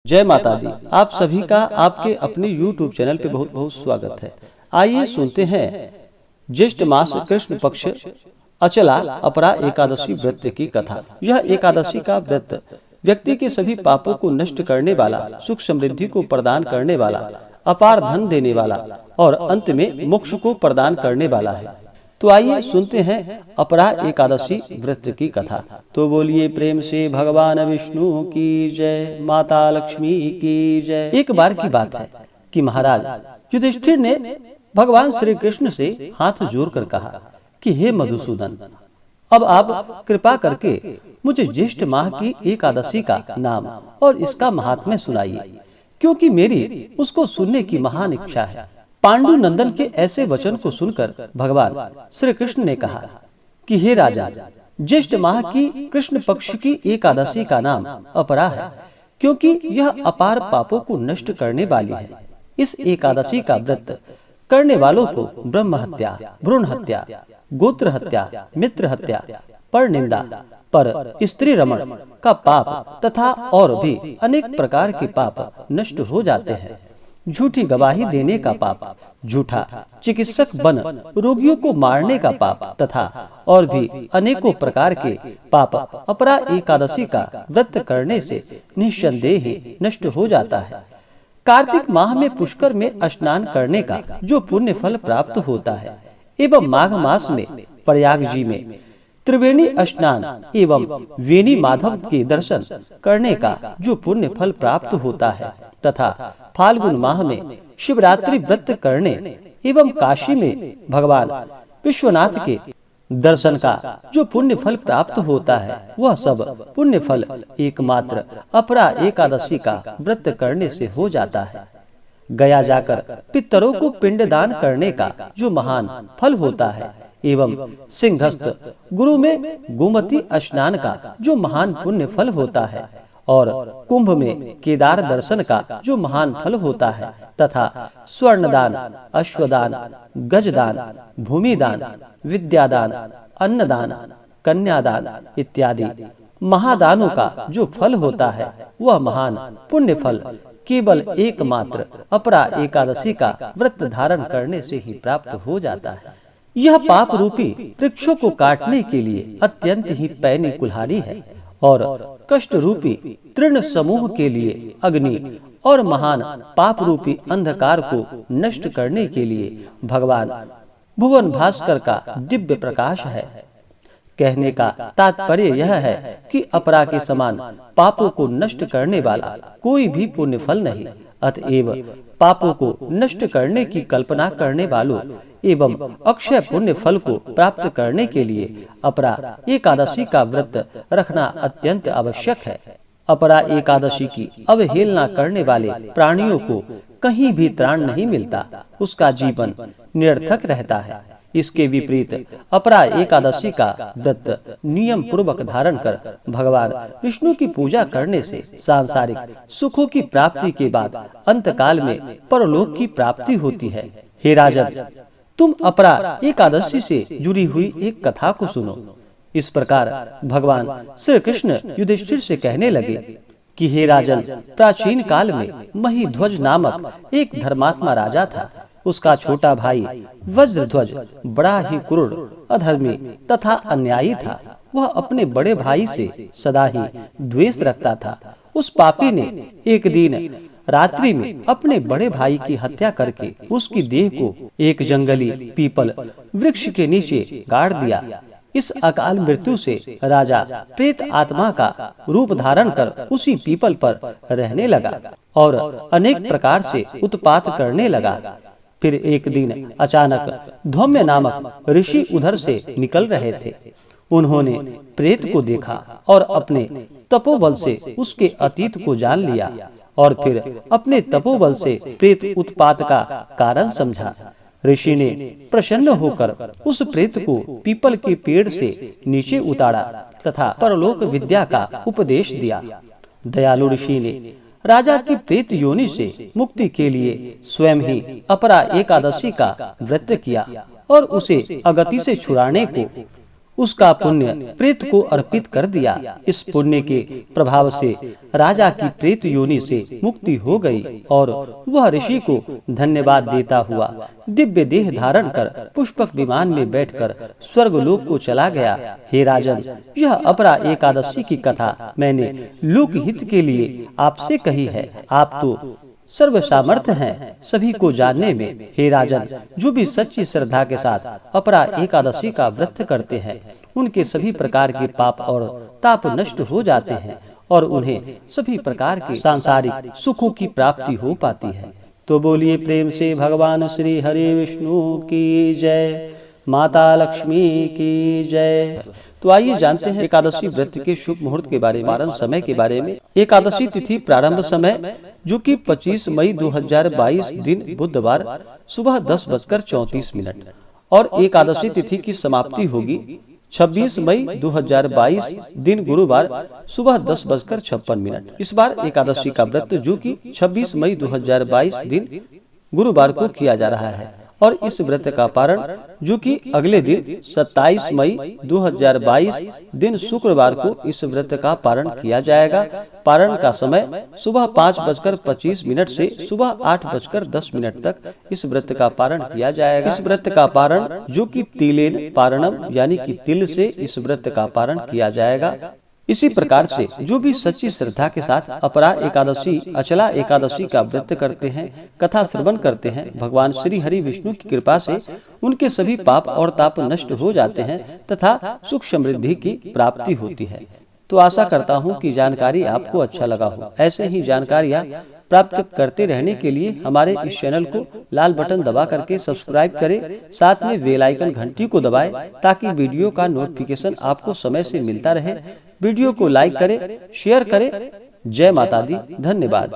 जय माता दी। आप सभी का आपके अपने YouTube चैनल पे बहुत बहुत स्वागत है। आइए सुनते हैं ज्येष्ठ मास कृष्ण पक्ष अचला अपरा एकादशी व्रत की कथा। यह एकादशी का व्रत व्यक्ति के सभी पापों को नष्ट करने वाला, सुख समृद्धि को प्रदान करने वाला, अपार धन देने वाला और अंत में मोक्ष को प्रदान करने वाला है। तो आइए सुनते हैं अपरा एकादशी व्रत की कथा। तो बोलिए प्रेम से भगवान विष्णु की जय, माता लक्ष्मी की जय। एक बार की बात है कि महाराज युधिष्ठिर ने भगवान श्री कृष्ण से हाथ जोड़कर कहा कि हे मधुसूदन, अब आप कृपा करके मुझे ज्येष्ठ माह की एकादशी का नाम और इसका महात्म्य सुनाइए, क्योंकि मेरी उसको सुनने की महान इच्छा है। पांडु नंदन के ऐसे वचन को सुनकर भगवान श्री कृष्ण ने कहा कि हे राजा, ज्येष्ठ माह की कृष्ण पक्ष की एकादशी का नाम अपरा है, क्योंकि यह अपार पापों को नष्ट करने वाली है। इस एकादशी का व्रत करने वालों को ब्रह्म हत्या, भ्रूण हत्या, गोत्र हत्या, मित्र हत्या, पर निंदा, पर स्त्री रमण का पाप तथा और भी अनेक प्रकार के पाप नष्ट हो जाते हैं। झूठी गवाही देने का पाप, झूठा चिकित्सक बन रोगियों को मारने का पाप तथा और भी अनेकों प्रकार के पाप अपरा एकादशी का व्रत करने से निस्संदेह नष्ट हो जाता है। कार्तिक माह में पुष्कर में स्नान करने का जो पुण्य फल प्राप्त होता है एवं माघ मास में प्रयाग जी में त्रिवेणी स्नान एवं वेणी माधव के दर्शन करने का जो पुण्य फल प्राप्त होता है तथा फाल्गुन माह में शिवरात्रि व्रत करने एवं काशी में भगवान विश्वनाथ के दर्शन का जो पुण्य फल प्राप्त होता है, वह सब पुण्य फल एकमात्र अपरा एकादशी का व्रत करने से हो जाता है। गया जाकर पितरों को पिंडदान करने का जो महान फल होता है एवं सिंहस्थ गुरु में गोमती स्नान का जो महान पुण्य फल होता है और कुंभ में केदार दर्शन का जो महान फल होता है तथा स्वर्णदान, अश्वदान, गजदान, भूमिदान, विद्यादान, अन्नदान, कन्यादान इत्यादि महादानों का जो फल होता है, वह महान पुण्य फल केवल एकमात्र अपरा एकादशी का व्रत धारण करने से ही प्राप्त हो जाता है। यह पाप रूपी वृक्षों को काटने के लिए अत्यंत ही पैनी कुल्हाड़ी है और कष्ट रूपी तृण समूह के लिए अग्नि और महान पाप रूपी अंधकार को नष्ट करने के लिए भगवान भुवन भास्कर का दिव्य प्रकाश है। कहने का तात्पर्य यह है कि अपरा के समान पापों को नष्ट करने वाला कोई भी पुण्य फल नहीं। अतएव पापों को नष्ट करने की कल्पना करने वालों एवं अक्षय पुण्य फल को प्राप्त करने के लिए अपरा एकादशी का व्रत रखना अत्यंत आवश्यक है। अपरा एकादशी की अवहेलना करने वाले प्राणियों को कहीं भी त्राण नहीं मिलता, उसका जीवन निरर्थक रहता है। इसके विपरीत अपरा एकादशी का व्रत नियम पूर्वक धारण कर भगवान विष्णु की पूजा करने से सांसारिक सुखों की प्राप्ति के बाद अंतकाल में परलोक की प्राप्ति होती है। हे राजन, तुम अपरा एकादशी से जुड़ी हुई एक कथा को सुनो। इस प्रकार भगवान श्री कृष्ण युधिष्ठिर से कहने लगे कि हे राजन, प्राचीन काल में महिध्वज नामक एक धर्मात्मा राजा था। उसका छोटा भाई वज्रध्वज बड़ा ही क्रूर, अधर्मी तथा अन्यायी था। वह अपने बड़े भाई से सदा ही द्वेष रखता था। उस पापी ने एक दिन रात्रि में अपने बड़े भाई की हत्या करके उसकी देह को एक जंगली पीपल वृक्ष के नीचे गाड़ दिया। इस अकाल मृत्यु से राजा प्रेत आत्मा का रूप धारण कर उसी पीपल पर रहने लगा और अनेक प्रकार से उत्पात करने लगा। फिर एक दिन अचानक धौम्य नामक ऋषि उधर से निकल रहे थे। उन्होंने प्रेत को देखा और अपने तपोबल से उसके अतीत को जान लिया और फिर अपने तपोबल से प्रेत उत्पात का कारण समझा। ऋषि ने प्रसन्न होकर उस प्रेत को पीपल के पेड़ से नीचे उतारा तथा परलोक विद्या का उपदेश दिया। दयालु ऋषि ने राजा की प्रेत योनि से मुक्ति के लिए स्वयं ही अपरा एकादशी का व्रत किया और उसे अगति से छुड़ाने को उसका पुण्य प्रेत को अर्पित कर दिया। इस पुण्य के प्रभाव से राजा की प्रेत योनि से मुक्ति हो गई और वह ऋषि को धन्यवाद देता हुआ दिव्य देह धारण कर पुष्पक विमान में बैठकर स्वर्गलोक को चला गया। हे राजन, यह अपरा एकादशी की कथा मैंने लोकहित के लिए आपसे कही है। आप तो सर्व सामर्थ्य हैं सभी को जानने में। हे राजन, जो भी सच्ची श्रद्धा के साथ अपरा एकादशी का व्रत करते हैं उनके सभी प्रकार के पाप और ताप नष्ट हो जाते हैं और उन्हें सभी प्रकार के सांसारिक सुखों की प्राप्ति हो पाती है। तो बोलिए प्रेम से भगवान श्री हरि विष्णु की जय, माता लक्ष्मी की जय। तो आइए जानते हैं एकादशी व्रत के शुभ मुहूर्त के बारे में, पारण समय के बारे में। एकादशी तिथि प्रारंभ समय जो कि 25 मई 2022 दिन बुधवार सुबह 10:34 और एकादशी तिथि की समाप्ति होगी 26 मई 2022 दिन गुरुवार सुबह 10:56। इस बार एकादशी का व्रत जो कि 26 मई 2022 दिन गुरुवार को किया जा रहा है और इस व्रत का पारण जो कि अगले दिन 27 मई 2022 दिन शुक्रवार को इस व्रत का पारण किया जाएगा। पारण का समय सुबह 5:25 से सुबह 8:10 तक इस व्रत का पारण किया जाएगा। इस व्रत का पारण जो कि तिलेन पारणम यानी कि तिल से इस व्रत का पारण किया जाएगा। इसी प्रकार से जो भी सच्ची श्रद्धा के साथ अपरा एकादशी, अचला एकादशी का व्रत करते हैं, कथा श्रवण करते हैं, भगवान श्री हरि विष्णु की कृपा से उनके सभी पाप और ताप नष्ट हो जाते हैं तथा सुख समृद्धि की प्राप्ति होती है। तो आशा करता हूँ कि जानकारी आपको अच्छा लगा हो। ऐसे ही जानकारियाँ प्राप्त करते रहने के लिए हमारे इस चैनल को लाल बटन दबा करके सब्सक्राइब करें, साथ में बेल आइकन घंटी को दबाएं ताकि वीडियो का नोटिफिकेशन आपको समय से मिलता रहे। वीडियो को लाइक करें, शेयर करें। जय माता दी, धन्यवाद।